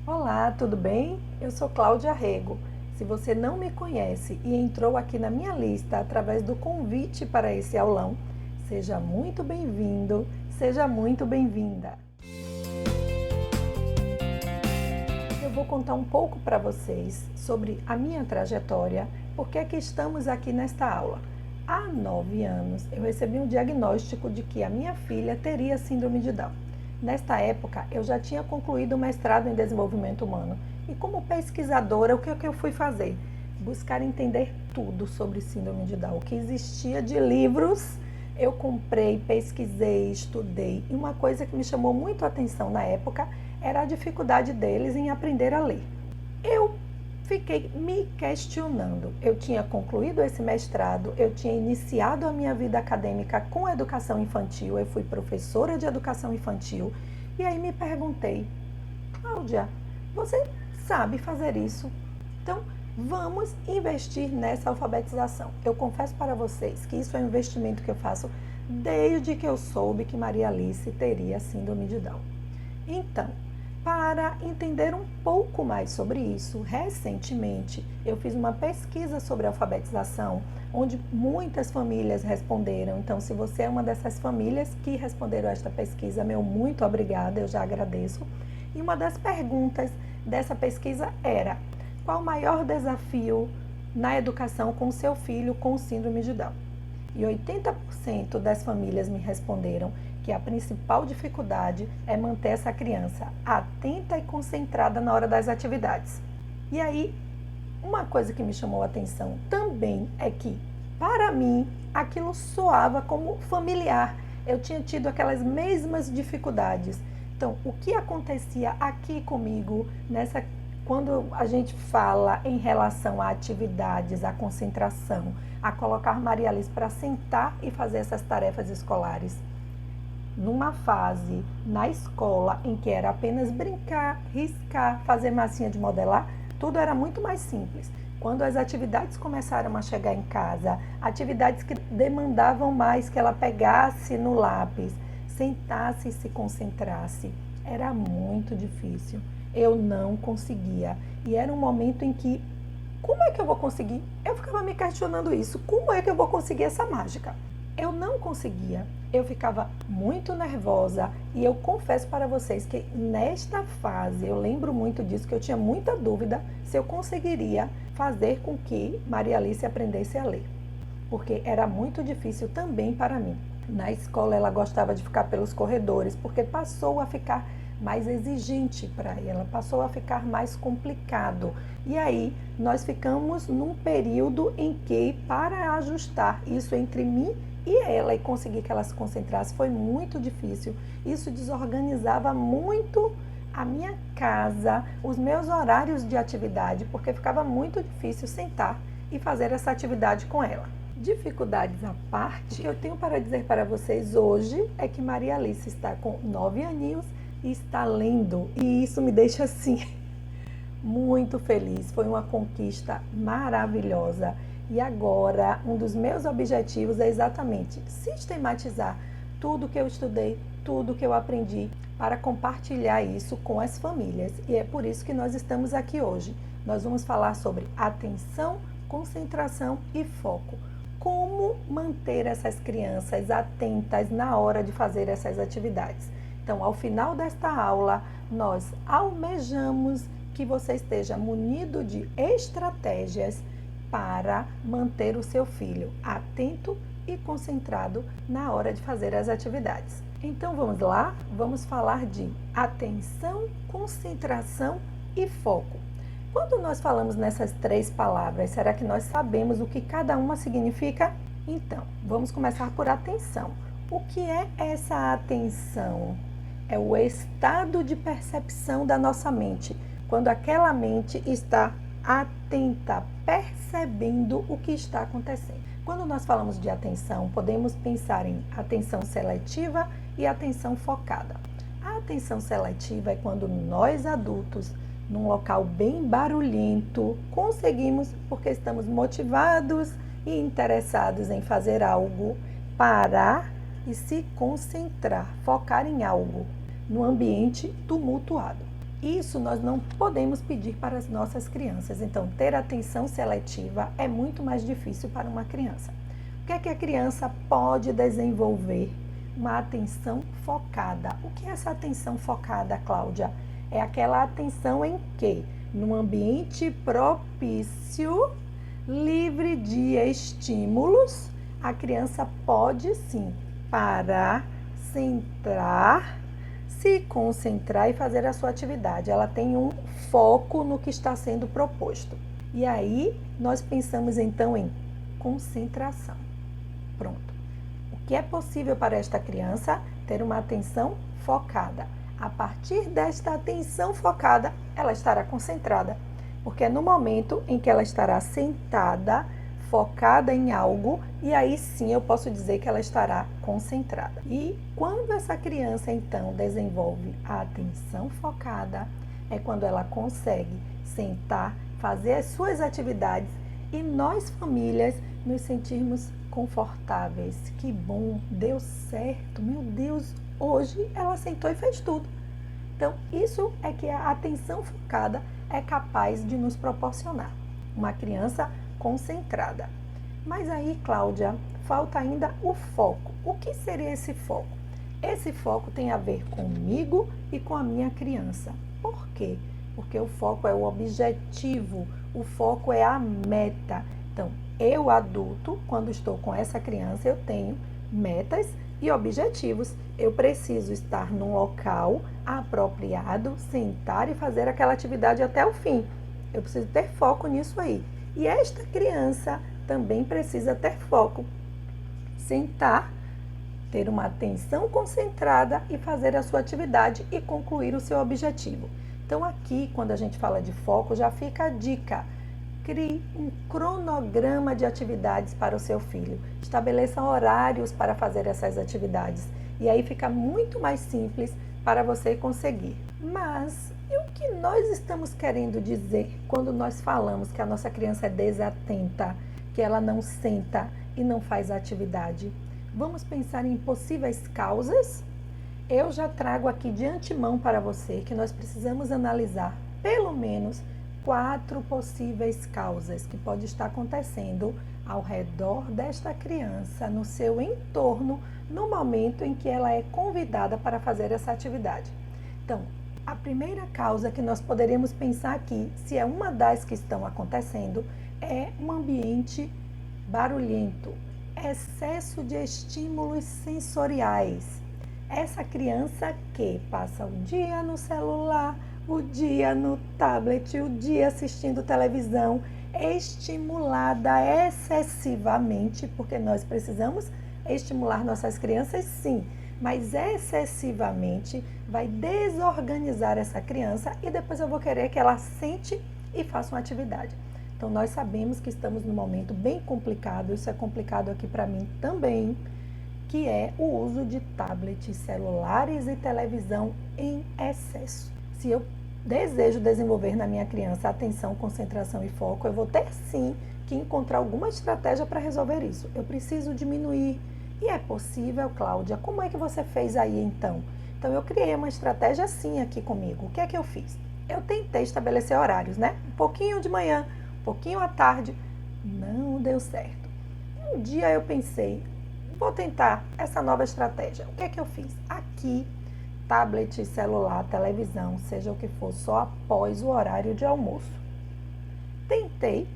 Olá, tudo bem? Eu sou Cláudia Rego. Se você não me conhece e entrou aqui na minha lista através do convite para esse aulão, seja muito bem-vindo, seja muito bem-vinda. Eu vou contar um pouco para vocês sobre a minha trajetória, porque é que estamos aqui nesta aula. Há 9 anos eu recebi um diagnóstico de que a minha filha teria síndrome de Down. Nesta época, eu já tinha concluído o mestrado em desenvolvimento humano e, como pesquisadora, o que eu fui fazer? Buscar entender tudo sobre síndrome de Down. O que existia de livros, eu comprei, pesquisei, estudei. E uma coisa que me chamou muito a atenção na época era a dificuldade deles em aprender a ler. Eu fiquei me questionando. Eu tinha concluído esse mestrado, eu tinha iniciado a minha vida acadêmica com educação infantil, eu fui professora de educação infantil, e aí me perguntei, Cláudia, você sabe fazer isso? Então, vamos investir nessa alfabetização. Eu confesso para vocês que isso é um investimento que eu faço desde que eu soube que Maria Alice teria síndrome de Down. Então, para entender um pouco mais sobre isso, recentemente eu fiz uma pesquisa sobre alfabetização, onde muitas famílias responderam. Então, se você é uma dessas famílias que responderam a esta pesquisa, meu muito obrigada, eu já agradeço. E uma das perguntas dessa pesquisa era: qual o maior desafio na educação com seu filho com síndrome de Down? E 80% das famílias me responderam que a principal dificuldade é manter essa criança atenta e concentrada na hora das atividades. E aí, uma coisa que me chamou a atenção também é que, para mim, aquilo soava como familiar. Eu tinha tido aquelas mesmas dificuldades. Então, o que acontecia aqui comigo, quando a gente fala em relação a atividades, a concentração, a colocar Maria Alice para sentar e fazer essas tarefas escolares? Numa fase na escola em que era apenas brincar, riscar, fazer massinha de modelar, tudo era muito mais simples. Quando as atividades começaram a chegar em casa, atividades que demandavam mais que ela pegasse no lápis, sentasse e se concentrasse, era muito difícil. Eu não conseguia. E era um momento em que, como é que eu vou conseguir? Eu ficava me questionando isso. Como é que eu vou conseguir essa mágica? Eu não conseguia, eu ficava muito nervosa e eu confesso para vocês que nesta fase, eu lembro muito disso, que eu tinha muita dúvida se eu conseguiria fazer com que Maria Alice aprendesse a ler, porque era muito difícil também para mim. Na escola ela gostava de ficar pelos corredores, porque passou a ficar mais exigente para ela, passou a ficar mais complicado. E aí nós ficamos num período em que, para ajustar isso entre mim e ela e conseguir que ela se concentrasse, foi muito difícil. Isso desorganizava muito a minha casa, os meus horários de atividade, porque ficava muito difícil sentar e fazer essa atividade com ela. Dificuldades à parte, o que eu tenho para dizer para vocês hoje é que Maria Alice está com 9 aninhos e está lendo, e isso me deixa assim muito feliz. Foi uma conquista maravilhosa. E agora, um dos meus objetivos é exatamente sistematizar tudo que eu estudei, tudo que eu aprendi, para compartilhar isso com as famílias. E é por isso que nós estamos aqui hoje. Nós vamos falar sobre atenção, concentração e foco. Como manter essas crianças atentas na hora de fazer essas atividades. Então, ao final desta aula, nós almejamos que você esteja munido de estratégias para manter o seu filho atento e concentrado na hora de fazer as atividades. Então vamos lá, vamos falar de atenção, concentração e foco. Quando nós falamos nessas 3 palavras, será que nós sabemos o que cada uma significa? Então, vamos começar por atenção. O que é essa atenção? É o estado de percepção da nossa mente, quando aquela mente está atenta, percebendo o que está acontecendo. Quando nós falamos de atenção, podemos pensar em atenção seletiva e atenção focada. A atenção seletiva é quando nós adultos, num local bem barulhento, conseguimos, porque estamos motivados e interessados em fazer algo, parar e se concentrar, focar em algo, no ambiente tumultuado. Isso nós não podemos pedir para as nossas crianças. Então, ter atenção seletiva é muito mais difícil para uma criança. O que é que a criança pode desenvolver? Uma atenção focada. O que é essa atenção focada, Cláudia? É aquela atenção em que, num ambiente propício, livre de estímulos, a criança pode sim parar, centrar, se concentrar e fazer a sua atividade. Ela tem um foco no que está sendo proposto. E aí nós pensamos então em concentração. Pronto. O que é possível para esta criança? Ter uma atenção focada. A partir desta atenção focada, ela estará concentrada, porque é no momento em que ela estará sentada, focada em algo, e aí sim eu posso dizer que ela estará concentrada. E quando essa criança então desenvolve a atenção focada, é quando ela consegue sentar, fazer as suas atividades e nós famílias nos sentirmos confortáveis. Que bom, deu certo, meu Deus, hoje ela sentou e fez tudo. Então isso é que a atenção focada é capaz de nos proporcionar. Uma criança concentrada. Mas aí, Cláudia, falta ainda o foco. O que seria esse foco? Esse foco tem a ver comigo e com a minha criança. Por quê? Porque o foco é o objetivo, o foco é a meta. Então, eu adulto, quando estou com essa criança, eu tenho metas e objetivos. Eu preciso estar num local apropriado, sentar e fazer aquela atividade até o fim. Eu preciso ter foco nisso aí. E esta criança também precisa ter foco. Sentar, ter uma atenção concentrada e fazer a sua atividade e concluir o seu objetivo. Então aqui, quando a gente fala de foco, já fica a dica. Crie um cronograma de atividades para o seu filho. Estabeleça horários para fazer essas atividades. E aí fica muito mais simples para você conseguir. Mas e o que nós estamos querendo dizer quando nós falamos que a nossa criança é desatenta, que ela não senta e não faz a atividade? Vamos pensar em possíveis causas? Eu já trago aqui de antemão para você que nós precisamos analisar pelo menos 4 possíveis causas que pode estar acontecendo ao redor desta criança, no seu entorno, no momento em que ela é convidada para fazer essa atividade. Então, a primeira causa que nós poderíamos pensar aqui, se é uma das que estão acontecendo, é um ambiente barulhento, excesso de estímulos sensoriais. Essa criança que passa o dia no celular, o dia no tablet, o dia assistindo televisão, estimulada excessivamente, porque nós precisamos estimular nossas crianças, sim, mas excessivamente vai desorganizar essa criança e depois eu vou querer que ela sente e faça uma atividade. Então, nós sabemos que estamos num momento bem complicado, isso é complicado aqui para mim também, que é o uso de tablets, celulares e televisão em excesso. Se eu desejo desenvolver na minha criança atenção, concentração e foco, eu vou ter sim que encontrar alguma estratégia para resolver isso. Eu preciso diminuir. E é possível, Cláudia? Como é que você fez aí então? Então eu criei uma estratégia assim aqui comigo. O que é que eu fiz? Eu tentei estabelecer horários, né? Um pouquinho de manhã, um pouquinho à tarde. Não deu certo. Um dia eu pensei, vou tentar essa nova estratégia. O que é que eu fiz? Aqui, tablet, celular, televisão, seja o que for, só após o horário de almoço. Tentei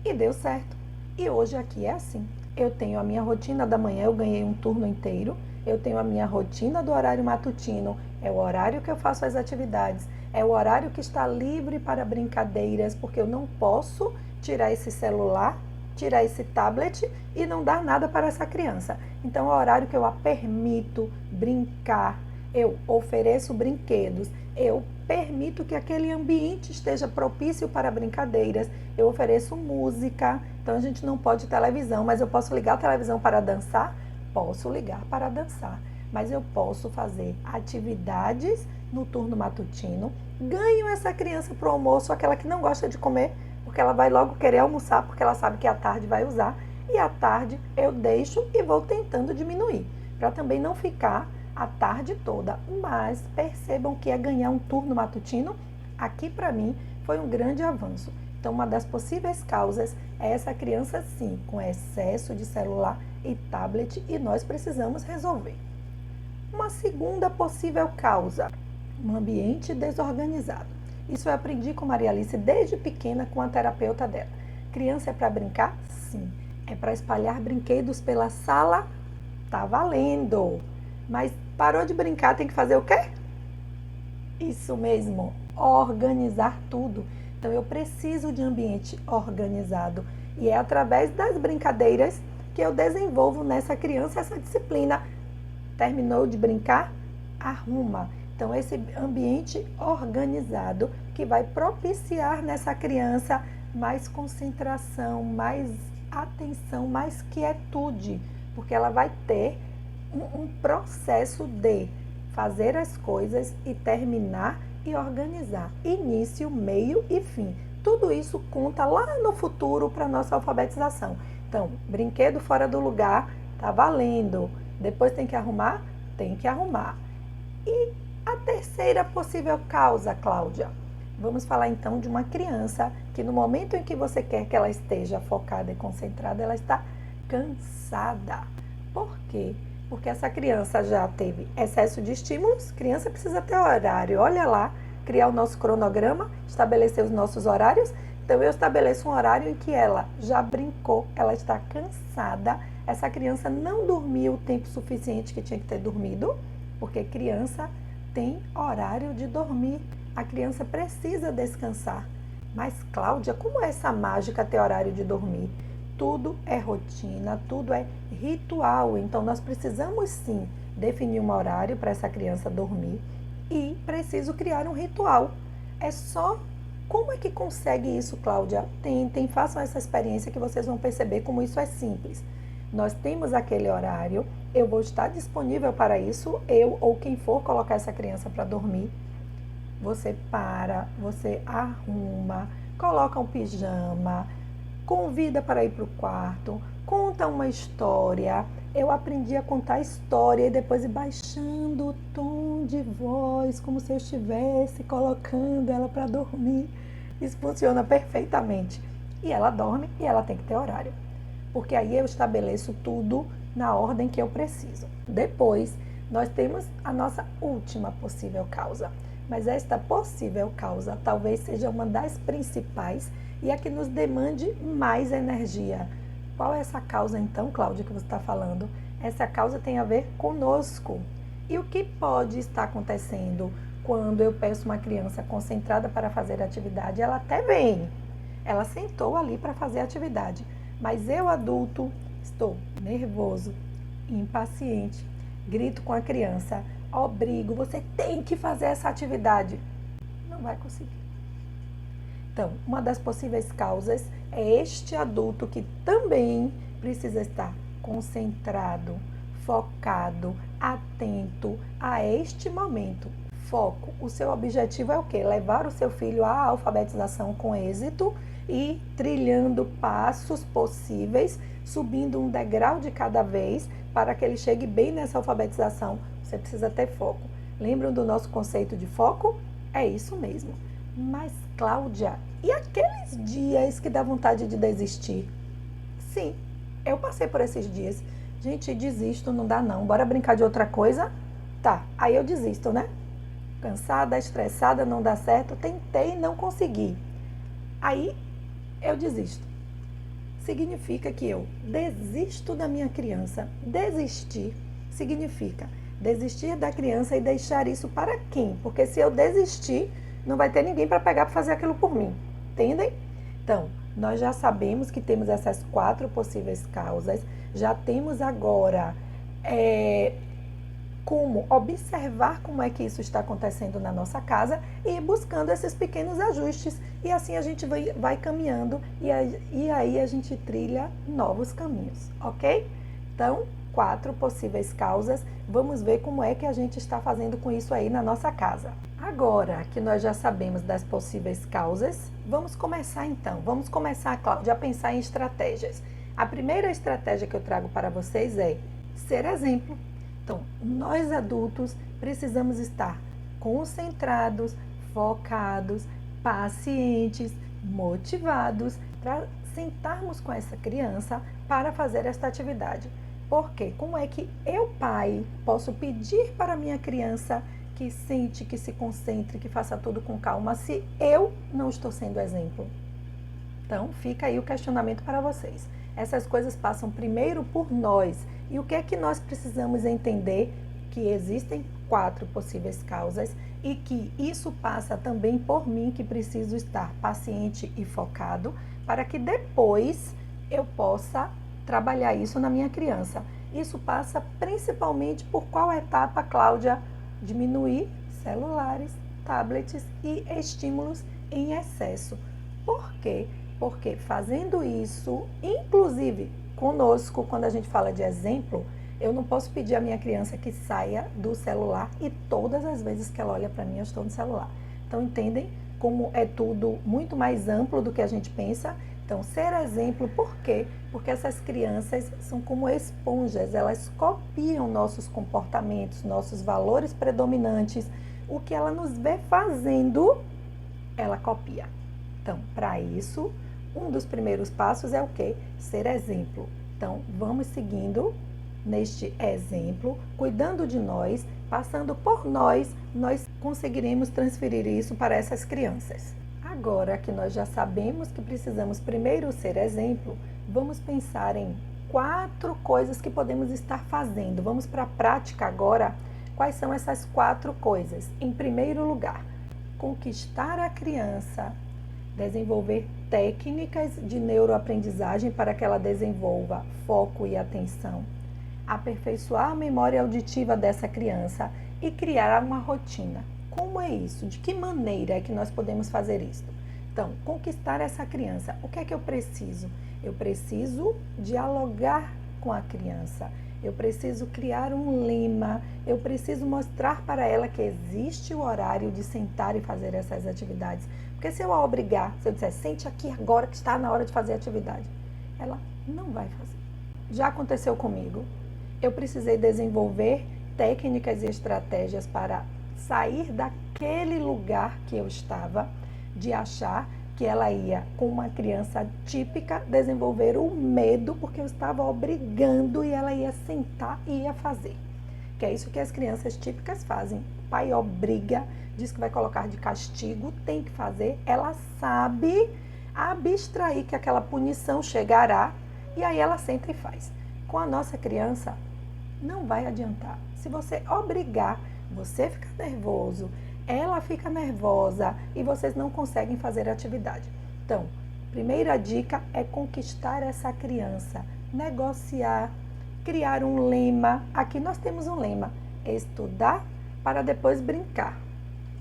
e deu certo. E hoje aqui é assim. Eu tenho a minha rotina da manhã, eu ganhei um turno inteiro. Eu tenho a minha rotina do horário matutino, é o horário que eu faço as atividades, é o horário que está livre para brincadeiras, porque eu não posso tirar esse celular, tirar esse tablet e não dar nada para essa criança. Então é o horário que eu a permito brincar, eu ofereço brinquedos, eu permito que aquele ambiente esteja propício para brincadeiras, eu ofereço música. Então a gente não pode televisão, mas eu posso ligar a televisão para dançar? Posso ligar para dançar, mas eu posso fazer atividades no turno matutino, ganho essa criança para o almoço, aquela que não gosta de comer, porque ela vai logo querer almoçar, porque ela sabe que à tarde vai usar, e à tarde eu deixo e vou tentando diminuir, para também não ficar a tarde toda, mas percebam que é ganhar um turno matutino, aqui para mim foi um grande avanço. Então, uma das possíveis causas é essa criança, sim, com excesso de celular e tablet, e nós precisamos resolver. Uma segunda possível causa, um ambiente desorganizado. Isso eu aprendi com Maria Alice desde pequena com a terapeuta dela. Criança é para brincar? Sim. É para espalhar brinquedos pela sala? Tá valendo. Mas parou de brincar, tem que fazer o quê? Isso mesmo, organizar tudo. Então eu preciso de ambiente organizado. E é através das brincadeiras que eu desenvolvo nessa criança essa disciplina. Terminou de brincar? Arruma. Então, esse ambiente organizado que vai propiciar nessa criança mais concentração, mais atenção, mais quietude, porque ela vai ter um processo de fazer as coisas e terminar e organizar. Início, meio e fim. Tudo isso conta lá no futuro para a nossa alfabetização. Então, brinquedo fora do lugar, tá valendo. Depois tem que arrumar? Tem que arrumar. E a terceira possível causa, Cláudia? Vamos falar então de uma criança que no momento em que você quer que ela esteja focada e concentrada, ela está cansada. Por quê? Porque essa criança já teve excesso de estímulos, criança precisa ter horário. Olha lá, criar o nosso cronograma, estabelecer os nossos horários. Então eu estabeleço um horário em que ela já brincou, ela está cansada. Essa criança não dormiu o tempo suficiente que tinha que ter dormido, porque criança tem horário de dormir. A criança precisa descansar. Mas, Cláudia, como é essa mágica ter horário de dormir? Tudo é rotina, tudo é ritual. Então, nós precisamos sim definir um horário para essa criança dormir e preciso criar um ritual. É só... Como é que consegue isso, Cláudia? Tentem, façam essa experiência que vocês vão perceber como isso é simples. Nós temos aquele horário, eu vou estar disponível para isso, eu ou quem for colocar essa criança para dormir. Você para, você arruma, coloca um pijama, convida para ir para o quarto, conta uma história. Eu aprendi a contar história e depois ir baixando o tom de voz, como se eu estivesse colocando ela para dormir. Isso funciona perfeitamente. E ela dorme e ela tem que ter horário. Porque aí eu estabeleço tudo na ordem que eu preciso. Depois, nós temos a nossa última possível causa. Mas esta possível causa talvez seja uma das principais e a que nos demande mais energia. Qual é essa causa então, Cláudia, que você está falando? Essa causa tem a ver conosco. E o que pode estar acontecendo quando eu peço uma criança concentrada para fazer atividade? Ela até vem, ela sentou ali para fazer atividade. Mas eu, adulto, estou nervoso, impaciente, grito com a criança, obrigo, você tem que fazer essa atividade. Não vai conseguir. Então, uma das possíveis causas é este adulto que também precisa estar concentrado, focado, atento a este momento. Foco. O seu objetivo é o quê? Levar o seu filho à alfabetização com êxito e trilhando passos possíveis, subindo um degrau de cada vez para que ele chegue bem nessa alfabetização. Você precisa ter foco. Lembram do nosso conceito de foco? É isso mesmo. Mas, Cláudia, e aqueles dias que dá vontade de desistir? Sim, eu passei por esses dias. Gente, desisto, não dá não. Bora brincar de outra coisa? Tá, aí eu desisto, né? Cansada, estressada, não dá certo. Tentei e não consegui. Aí eu desisto. Significa que eu desisto da minha criança. Desistir significa desistir da criança e deixar isso para quem? Porque se eu desistir, não vai ter ninguém para pegar para fazer aquilo por mim. Entendem? Então, nós já sabemos que temos essas 4 possíveis causas. Já temos agora como observar como é que isso está acontecendo na nossa casa e ir buscando esses pequenos ajustes. E assim a gente vai caminhando e aí a gente trilha novos caminhos, ok? Então, 4 possíveis causas. Vamos ver como é que a gente está fazendo com isso aí na nossa casa. Agora que nós já sabemos das possíveis causas, vamos começar então. Vamos começar, Cláudia, a pensar em estratégias. A primeira estratégia que eu trago para vocês é ser exemplo. Então, nós adultos precisamos estar concentrados, focados, pacientes, motivados para sentarmos com essa criança para fazer esta atividade. Porque como é que eu, pai, posso pedir para a minha criança que sente, que se concentre, que faça tudo com calma, se eu não estou sendo exemplo? Então, fica aí o questionamento para vocês. Essas coisas passam primeiro por nós. E o que é que nós precisamos entender? Que existem 4 possíveis causas e que isso passa também por mim, que preciso estar paciente e focado, para que depois eu possa trabalhar isso na minha criança. Isso passa principalmente por qual etapa, Cláudia? Diminuir celulares, tablets e estímulos em excesso. Por quê? Porque fazendo isso, inclusive conosco, quando a gente fala de exemplo, eu não posso pedir à minha criança que saia do celular e todas as vezes que ela olha para mim eu estou no celular. Então entendem como é tudo muito mais amplo do que a gente pensa? Então ser exemplo, por quê? Porque essas crianças são como esponjas, elas copiam nossos comportamentos, nossos valores predominantes, o que ela nos vê fazendo, ela copia. Então, para isso, um dos primeiros passos é o quê? Ser exemplo. Então, vamos seguindo neste exemplo, cuidando de nós, passando por nós conseguiremos transferir isso para essas crianças. Agora que nós já sabemos que precisamos primeiro ser exemplo, vamos pensar em 4 coisas que podemos estar fazendo. Vamos para a prática agora. Quais são essas 4 coisas? Em primeiro lugar, conquistar a criança, desenvolver técnicas de neuroaprendizagem para que ela desenvolva foco e atenção, aperfeiçoar a memória auditiva dessa criança e criar uma rotina. Como é isso? De que maneira é que nós podemos fazer isso? Então, conquistar essa criança. O que é que eu preciso? Eu preciso dialogar com a criança. Eu preciso criar um lema. Eu preciso mostrar para ela que existe o horário de sentar e fazer essas atividades. Porque se eu a obrigar, se eu disser, sente aqui agora que está na hora de fazer a atividade, ela não vai fazer. Já aconteceu comigo. Eu precisei desenvolver técnicas e estratégias para sair daquele lugar que eu estava, de achar que ela ia, com uma criança típica, desenvolver o medo, porque eu estava obrigando e ela ia sentar e ia fazer. Que é isso que as crianças típicas fazem. O pai obriga, diz que vai colocar de castigo, tem que fazer. Ela sabe abstrair que aquela punição chegará e aí ela senta e faz. Com a nossa criança, não vai adiantar. Se você obrigar, você fica nervoso, ela fica nervosa e vocês não conseguem fazer a atividade. Então, primeira dica é conquistar essa criança, negociar, criar um lema. Aqui nós temos um lema, estudar para depois brincar.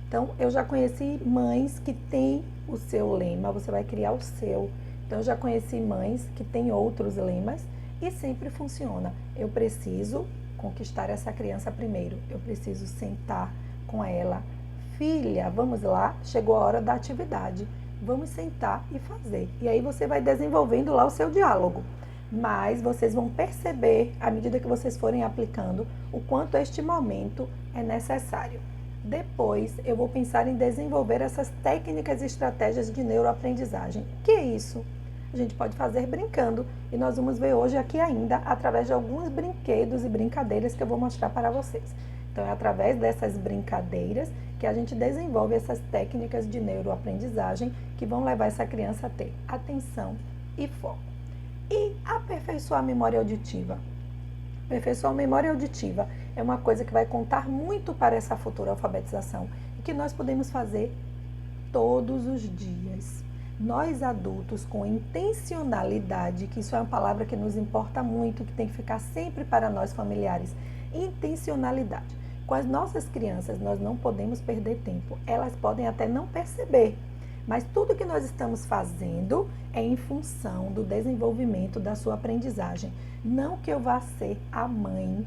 Então, eu já conheci mães que têm o seu lema, você vai criar o seu. Então, eu já conheci mães que têm outros lemas e sempre funciona. Eu preciso conquistar essa criança primeiro. Eu preciso sentar com ela. Filha, vamos lá, chegou a hora da atividade. Vamos sentar e fazer. E aí você vai desenvolvendo lá o seu diálogo. Mas vocês vão perceber, à medida que vocês forem aplicando, o quanto este momento é necessário. Depois, eu vou pensar em desenvolver essas técnicas e estratégias de neuroaprendizagem. O que é isso? A gente pode fazer brincando e nós vamos ver hoje aqui ainda através de alguns brinquedos e brincadeiras que eu vou mostrar para vocês. Então, é através dessas brincadeiras que a gente desenvolve essas técnicas de neuroaprendizagem que vão levar essa criança a ter atenção e foco. E aperfeiçoar a memória auditiva. Aperfeiçoar a memória auditiva é uma coisa que vai contar muito para essa futura alfabetização e que nós podemos fazer todos os dias. Nós adultos, com intencionalidade, que isso é uma palavra que nos importa muito, que tem que ficar sempre para nós familiares, intencionalidade. Com as nossas crianças, nós não podemos perder tempo. Elas podem até não perceber, mas tudo que nós estamos fazendo é em função do desenvolvimento da sua aprendizagem. Não que eu vá ser a mãe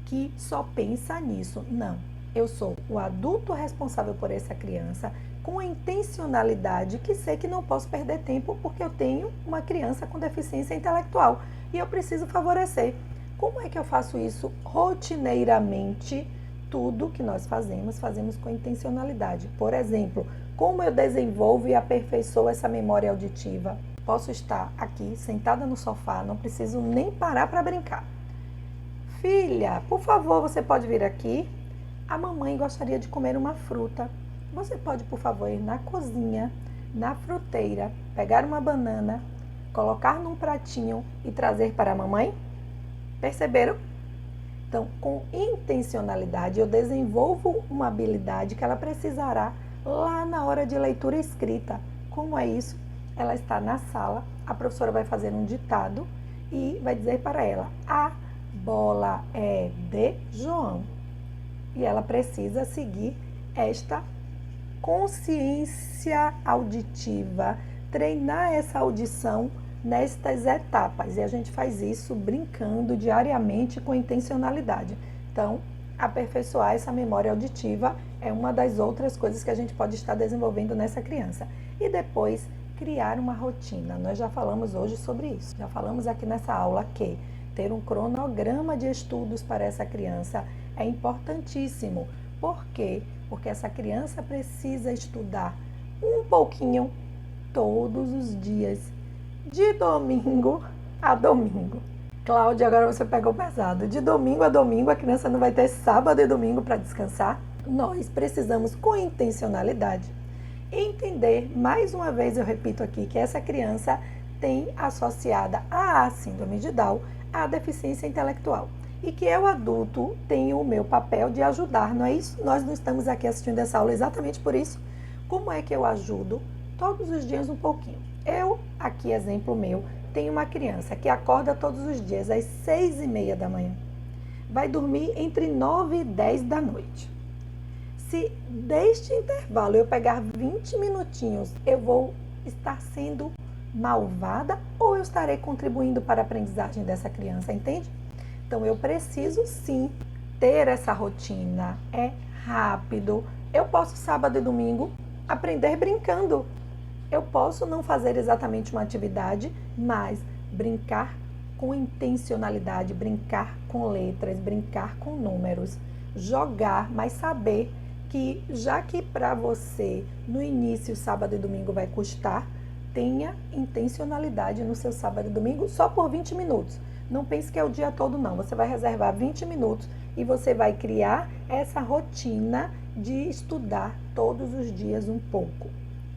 que só pensa nisso, não. Eu sou o adulto responsável por essa criança, com a intencionalidade que sei que não posso perder tempo porque eu tenho uma criança com deficiência intelectual e eu preciso favorecer. Como é que eu faço isso rotineiramente? Tudo que nós fazemos, fazemos com intencionalidade. Por exemplo, como eu desenvolvo e aperfeiçoo essa memória auditiva? Posso estar aqui, sentada no sofá, não preciso nem parar para brincar. Filha, por favor, você pode vir aqui? A mamãe gostaria de comer uma fruta. Você pode, por favor, ir na cozinha, na fruteira, pegar uma banana, colocar num pratinho e trazer para a mamãe? Perceberam? Então, com intencionalidade, eu desenvolvo uma habilidade que ela precisará lá na hora de leitura escrita. Como é isso? Ela está na sala, a professora vai fazer um ditado e vai dizer para ela: a bola é de João. E ela precisa seguir esta consciência auditiva, treinar essa audição nestas etapas. E a gente faz isso brincando diariamente com intencionalidade. Então, aperfeiçoar essa memória auditiva é uma das outras coisas que a gente pode estar desenvolvendo nessa criança. E depois, criar uma rotina. Nós já falamos hoje sobre isso. Já falamos aqui nessa aula que ter um cronograma de estudos para essa criança é importantíssimo. Por quê? Porque essa criança precisa estudar um pouquinho todos os dias, de domingo a domingo. Cláudia, agora você pegou pesado. De domingo a domingo, a criança não vai ter sábado e domingo para descansar? Nós precisamos, com intencionalidade, entender, mais uma vez eu repito aqui, que essa criança tem associada à síndrome de Down a deficiência intelectual. E que eu, adulto, tenho o meu papel de ajudar, não é isso? Nós não estamos aqui assistindo essa aula exatamente por isso. Como é que eu ajudo? Todos os dias um pouquinho. Eu, aqui exemplo meu, tenho uma criança que acorda todos os dias às 6h30 da manhã. Vai dormir entre 9 e 10 da noite. Se deste intervalo eu pegar 20 minutinhos, eu vou estar sendo malvada ou eu estarei contribuindo para a aprendizagem dessa criança, entende? Então, eu preciso sim ter essa rotina. É rápido. Eu posso, sábado e domingo, aprender brincando. Eu posso não fazer exatamente uma atividade, mas brincar com intencionalidade, brincar com letras, brincar com números, jogar, mas saber que, já que para você, no início, sábado e domingo vai custar, tenha intencionalidade no seu sábado e domingo só por 20 minutos. Não pense que é o dia todo, não. Você vai reservar 20 minutos e você vai criar essa rotina de estudar todos os dias um pouco,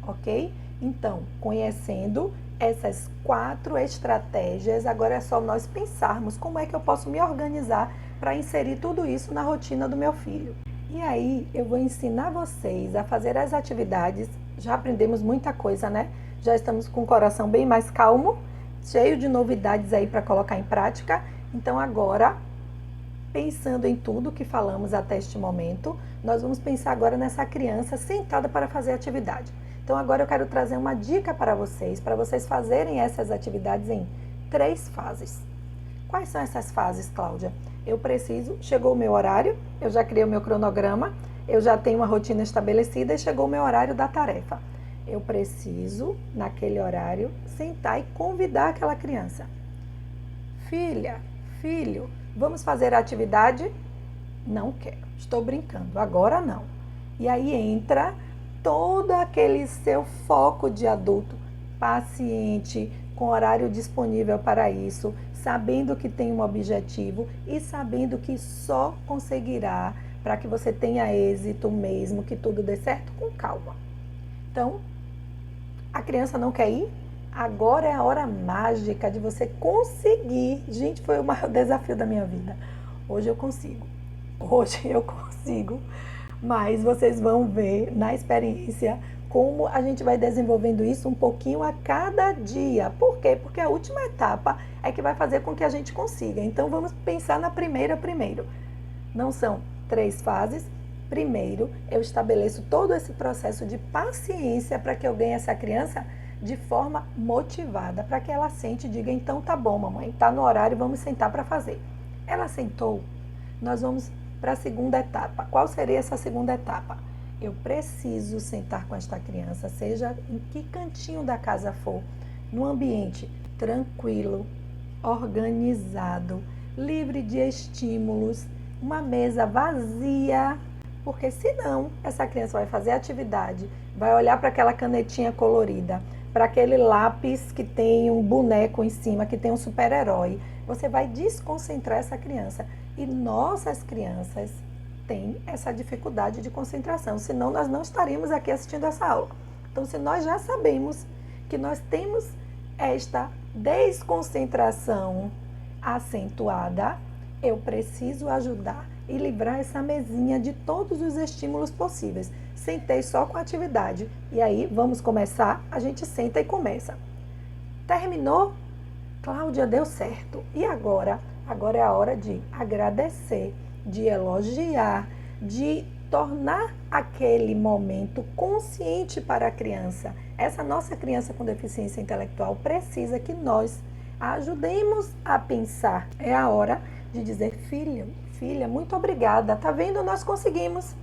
ok? Então, conhecendo essas 4 estratégias, agora é só nós pensarmos como é que eu posso me organizar para inserir tudo isso na rotina do meu filho. E aí, eu vou ensinar vocês a fazer as atividades. Já aprendemos muita coisa, né? Já estamos com o coração bem mais calmo, cheio de novidades aí para colocar em prática. Então agora, pensando em tudo que falamos até este momento, nós vamos pensar agora nessa criança sentada para fazer atividade. Então agora eu quero trazer uma dica para vocês fazerem essas atividades em 3 fases. Quais são essas fases, Cláudia? Chegou o meu horário, eu já criei o meu cronograma, eu já tenho uma rotina estabelecida e chegou o meu horário da tarefa. Eu preciso, naquele horário, sentar e convidar aquela criança. Filha, filho, vamos fazer a atividade? Não quero, estou brincando, agora não. E aí entra todo aquele seu foco de adulto, paciente, com horário disponível para isso, sabendo que tem um objetivo e sabendo que só conseguirá para que você tenha êxito mesmo, que tudo dê certo, com calma. Então, a criança não quer ir? Agora é a hora mágica de você conseguir. Gente, foi o maior desafio da minha vida. Hoje eu consigo. Mas vocês vão ver na experiência como a gente vai desenvolvendo isso um pouquinho a cada dia. Por quê? Porque a última etapa é que vai fazer com que a gente consiga. Então, vamos pensar na primeira primeiro. Não são 3 fases. Primeiro, eu estabeleço todo esse processo de paciência para que eu ganhe essa criança de forma motivada, para que ela sente e diga, então tá bom, mamãe, tá no horário, vamos sentar para fazer. Ela sentou, nós vamos para a segunda etapa. Qual seria essa segunda etapa? Eu preciso sentar com esta criança, seja em que cantinho da casa for, num ambiente tranquilo, organizado, livre de estímulos, uma mesa vazia, porque senão essa criança vai fazer atividade, vai olhar para aquela canetinha colorida, para aquele lápis que tem um boneco em cima, que tem um super-herói. Você vai desconcentrar essa criança. E nossas crianças têm essa dificuldade de concentração, senão nós não estaríamos aqui assistindo essa aula. Então, se nós já sabemos que nós temos esta desconcentração acentuada, eu preciso ajudar e livrar essa mesinha de todos os estímulos possíveis. Sentei só com a atividade. E aí, vamos começar? A gente senta e começa. Terminou? Cláudia, deu certo. E agora? Agora é a hora de agradecer, de elogiar, de tornar aquele momento consciente para a criança. Essa nossa criança com deficiência intelectual precisa que nós a ajudemos a pensar. É a hora de dizer, filha, muito obrigada. Tá vendo? Nós conseguimos.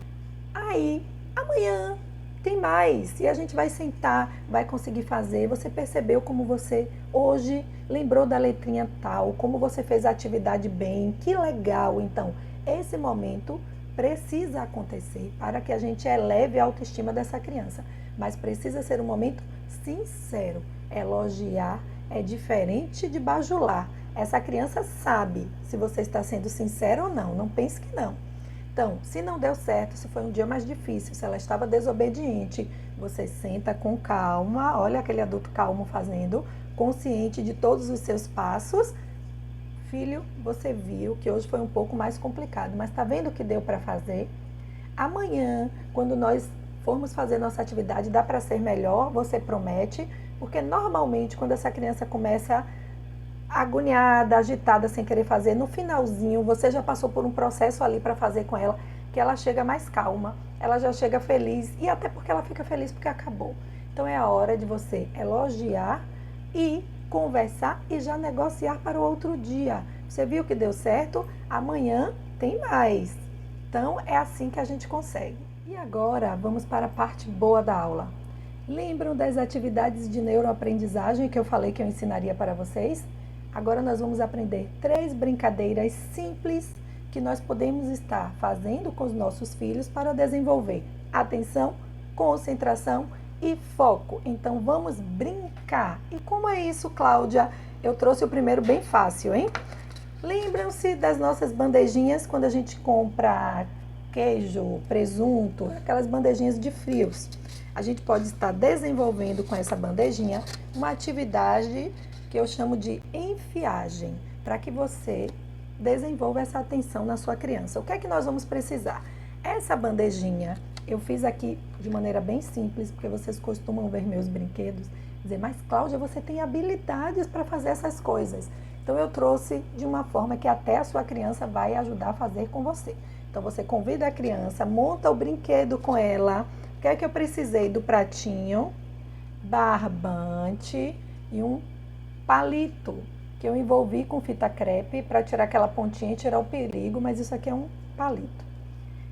Aí, amanhã tem mais. E a gente vai sentar, vai conseguir fazer. Você percebeu como você hoje lembrou da letrinha tal, como você fez a atividade bem. Que legal. Então, esse momento precisa acontecer para que a gente eleve a autoestima dessa criança. Mas precisa ser um momento sincero. Elogiar é diferente de bajular. Essa criança sabe se você está sendo sincero ou não. Não pense que não. Então, se não deu certo, se foi um dia mais difícil, se ela estava desobediente, você senta com calma, olha aquele adulto calmo fazendo, consciente de todos os seus passos. Filho, você viu que hoje foi um pouco mais complicado, mas está vendo o que deu para fazer? Amanhã, quando nós formos fazer nossa atividade, dá para ser melhor, você promete, porque normalmente quando essa criança começa agoniada, agitada, sem querer fazer, no finalzinho você já passou por um processo ali para fazer com ela, que ela chega mais calma, ela já chega feliz, e até porque ela fica feliz porque acabou. Então é a hora de você elogiar e conversar e já negociar para o outro dia. Você viu que deu certo? Amanhã tem mais. Então é assim que a gente consegue. E agora vamos para a parte boa da aula. Lembram das atividades de neuroaprendizagem que eu falei que eu ensinaria para vocês? Agora nós vamos aprender 3 brincadeiras simples que nós podemos estar fazendo com os nossos filhos para desenvolver atenção, concentração e foco. Então vamos brincar. E como é isso, Cláudia? Eu trouxe o primeiro bem fácil, hein? Lembram-se das nossas bandejinhas quando a gente compra queijo, presunto, aquelas bandejinhas de frios. A gente pode estar desenvolvendo com essa bandejinha uma atividade que eu chamo de enfiagem, para que você desenvolva essa atenção na sua criança. O que é que nós vamos precisar? Essa bandejinha, eu fiz aqui de maneira bem simples, porque vocês costumam ver meus brinquedos, dizer, mas Cláudia, você tem habilidades para fazer essas coisas. Então eu trouxe de uma forma que até a sua criança vai ajudar a fazer com você. Então você convida a criança, monta o brinquedo com ela. O que é que eu precisei? Do pratinho, barbante e um palito, que eu envolvi com fita crepe para tirar aquela pontinha e tirar o perigo, mas isso aqui é um palito.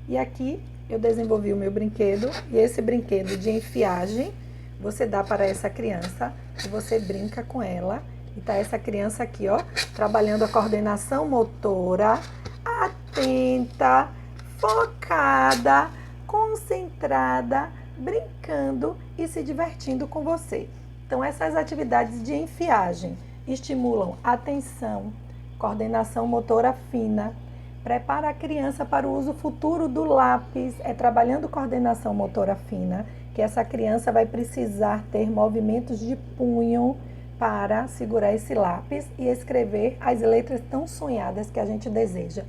E aqui eu desenvolvi o meu brinquedo, e esse brinquedo de enfiagem, você dá para essa criança, e você brinca com ela, e tá essa criança aqui, ó, trabalhando a coordenação motora, atenta, focada, concentrada, brincando e se divertindo com você. Então, essas atividades de enfiagem estimulam atenção, coordenação motora fina, prepara a criança para o uso futuro do lápis. É trabalhando coordenação motora fina que essa criança vai precisar ter movimentos de punho para segurar esse lápis e escrever as letras tão sonhadas que a gente deseja.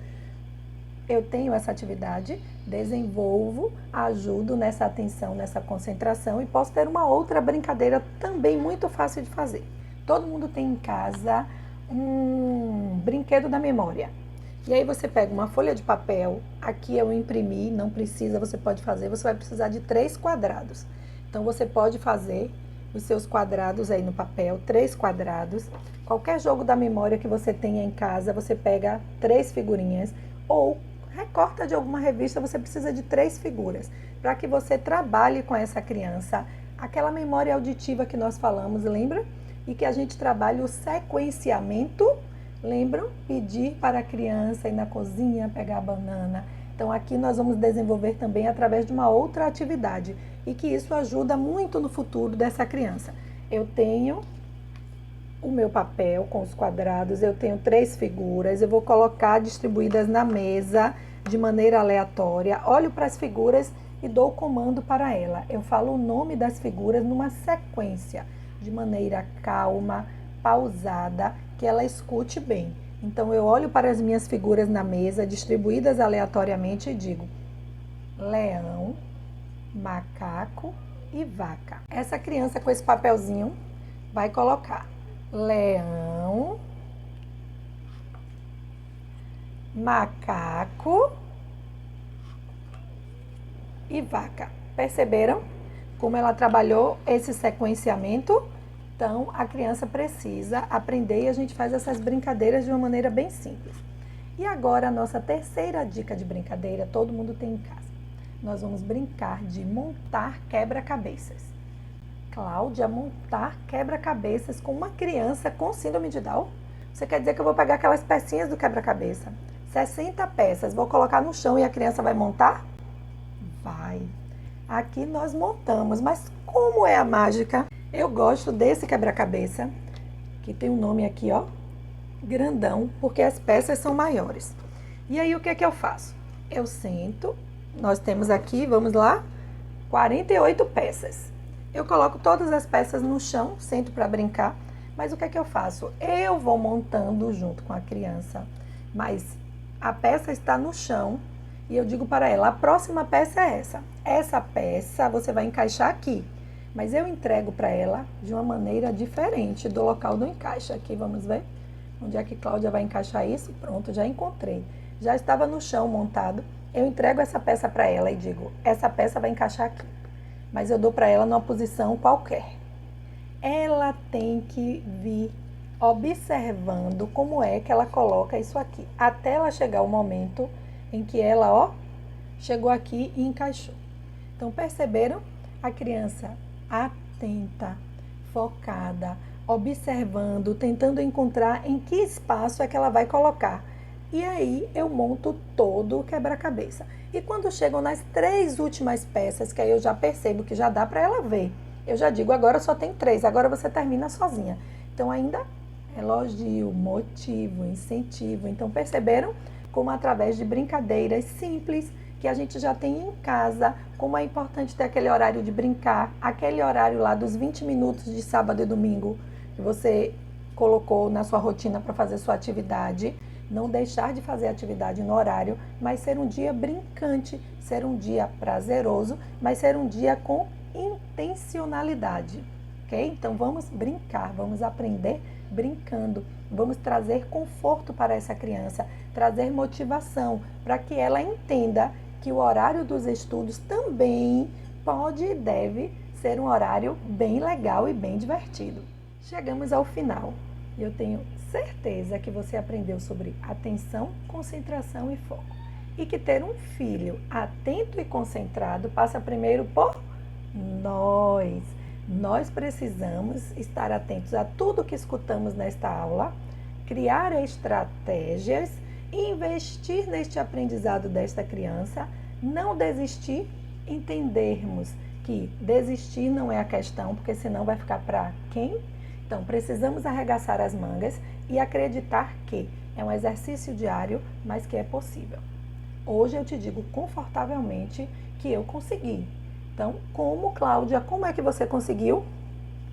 Eu tenho essa atividade, desenvolvo, ajudo nessa atenção, nessa concentração e posso ter uma outra brincadeira também muito fácil de fazer. Todo mundo tem em casa um brinquedo da memória. E aí você pega uma folha de papel, aqui eu imprimi, não precisa, você pode fazer, você vai precisar de 3 quadrados. Então você pode fazer os seus quadrados aí no papel, 3 quadrados. Qualquer jogo da memória que você tenha em casa, você pega 3 figurinhas ou recorta de alguma revista, você precisa de 3 figuras, para que você trabalhe com essa criança aquela memória auditiva que nós falamos, lembra? E que a gente trabalhe o sequenciamento Lembram? Pedir para a criança ir na cozinha pegar a banana. Então aqui nós vamos desenvolver também através de uma outra atividade e que isso ajuda muito no futuro dessa criança. Eu tenho o meu papel com os quadrados, eu tenho 3 figuras, eu vou colocar distribuídas na mesa de maneira aleatória, olho para as figuras e dou o comando para ela. Eu falo o nome das figuras numa sequência, de maneira calma, pausada, que ela escute bem. Então eu olho para as minhas figuras na mesa, distribuídas aleatoriamente e digo: leão, macaco e vaca. Essa criança com esse papelzinho vai colocar leão, macaco e vaca. Perceberam como ela trabalhou esse sequenciamento? Então, a criança precisa aprender e a gente faz essas brincadeiras de uma maneira bem simples. E agora, a nossa terceira dica de brincadeira, todo mundo tem em casa. Nós vamos brincar de montar quebra-cabeças. Cláudia, montar quebra-cabeças com uma criança com síndrome de Down? Você quer dizer que eu vou pegar aquelas pecinhas do quebra-cabeça? 60 peças, vou colocar no chão e a criança vai montar? Vai. Aqui nós montamos, mas como é a mágica? Eu gosto desse quebra-cabeça, que tem um nome aqui, ó, grandão, porque as peças são maiores. E aí o que é que eu faço? Eu sento, nós temos aqui, vamos lá, 48 peças. Eu coloco todas as peças no chão, sento para brincar, mas o que é que eu faço? Eu vou montando junto com a criança, mas a peça está no chão e eu digo para ela, a próxima peça é essa. Essa peça você vai encaixar aqui. Mas eu entrego para ela de uma maneira diferente do local do encaixe. Aqui, vamos ver onde é que Cláudia vai encaixar isso. Pronto, já encontrei. Já estava no chão montado. Eu entrego essa peça para ela e digo, essa peça vai encaixar aqui. Mas eu dou para ela numa posição qualquer. Ela tem que vir observando como é que ela coloca isso aqui. Até ela chegar o momento em que ela, ó, chegou aqui e encaixou. Então, perceberam? A criança atenta, focada, observando, tentando encontrar em que espaço é que ela vai colocar. E aí eu monto todo o quebra-cabeça. E quando chegam nas 3 últimas peças, que aí eu já percebo que já dá para ela ver, eu já digo, agora só tem 3, agora você termina sozinha. Então ainda elogio, motivo, incentivo. Então perceberam como através de brincadeiras simples, que a gente já tem em casa, como é importante ter aquele horário de brincar, aquele horário lá dos 20 minutos de sábado e domingo, que você colocou na sua rotina para fazer sua atividade, não deixar de fazer atividade no horário, mas ser um dia brincante, ser um dia prazeroso, mas ser um dia com intencionalidade, ok? Então vamos brincar, vamos aprender brincando, vamos trazer conforto para essa criança, trazer motivação para que ela entenda que o horário dos estudos também pode e deve ser um horário bem legal e bem divertido. Chegamos ao final. Eu tenho certeza que você aprendeu sobre atenção, concentração e foco. E que ter um filho atento e concentrado passa primeiro por nós. Nós precisamos estar atentos a tudo que escutamos nesta aula, criar estratégias, investir neste aprendizado desta criança, não desistir, entendermos que desistir não é a questão, porque senão vai ficar para quem? Então, precisamos arregaçar as mangas e acreditar que é um exercício diário, mas que é possível. Hoje eu te digo confortavelmente que eu consegui. Então, como, Cláudia, como é que você conseguiu?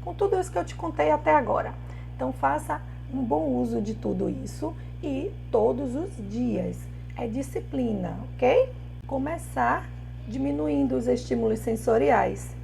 Com tudo isso que eu te contei até agora. Então, faça um bom uso de tudo isso e todos os dias. É disciplina, ok? Começar diminuindo os estímulos sensoriais.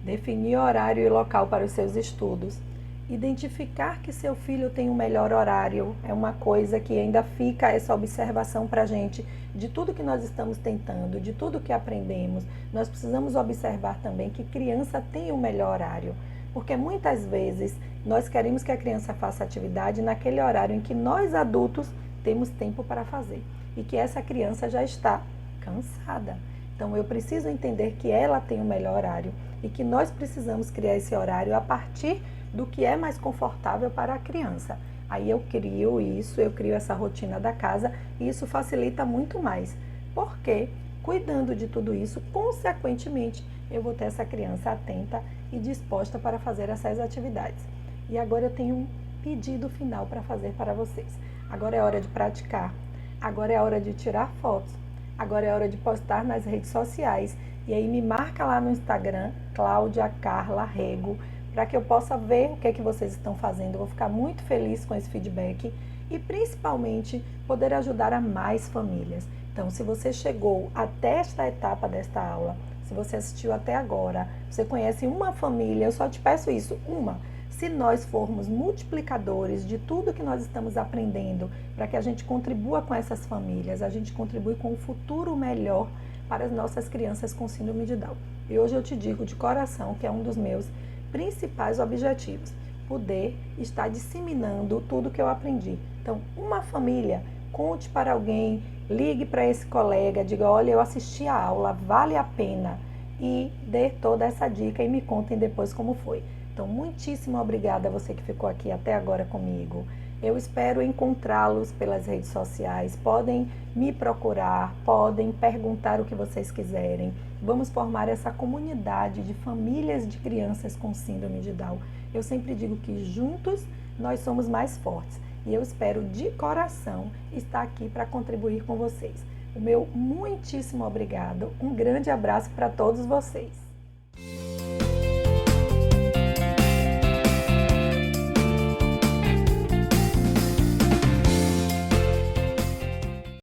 Definir horário e local para os seus estudos. Identificar que seu filho tem um melhor horário é uma coisa que ainda fica essa observação para a gente de tudo que nós estamos tentando, de tudo que aprendemos. Nós precisamos observar também que criança tem um melhor horário, porque muitas vezes nós queremos que a criança faça atividade naquele horário em que nós adultos temos tempo para fazer e que essa criança já está cansada. Então eu preciso entender que ela tem um melhor horário e que nós precisamos criar esse horário a partir do que é mais confortável para a criança. Aí eu crio isso, eu crio essa rotina da casa e isso facilita muito mais. Porque cuidando de tudo isso, consequentemente, eu vou ter essa criança atenta e disposta para fazer essas atividades. E agora eu tenho um pedido final para fazer para vocês. Agora é hora de praticar. Agora é hora de tirar fotos. Agora é hora de postar nas redes sociais. E aí me marca lá no Instagram, Cláudia Carla Rego, para que eu possa ver o que é que vocês estão fazendo. Eu vou ficar muito feliz com esse feedback e principalmente poder ajudar a mais famílias. Então, se você chegou até esta etapa desta aula, se você assistiu até agora, você conhece uma família, eu só te peço isso, uma. Se nós formos multiplicadores de tudo que nós estamos aprendendo, para que a gente contribua com essas famílias, a gente contribui com um futuro melhor para as nossas crianças com síndrome de Down. E hoje eu te digo de coração que é um dos meus principais objetivos, poder estar disseminando tudo que eu aprendi. Então, uma família, conte para alguém, ligue para esse colega, diga, olha, eu assisti a aula, vale a pena, e dê toda essa dica e me contem depois como foi. Então, muitíssimo obrigada a você que ficou aqui até agora comigo. Eu espero encontrá-los pelas redes sociais. Podem me procurar, podem perguntar o que vocês quiserem. Vamos formar essa comunidade de famílias de crianças com síndrome de Down. Eu sempre digo que juntos nós somos mais fortes. E eu espero de coração estar aqui para contribuir com vocês. O meu muitíssimo obrigado. Um grande abraço para todos vocês.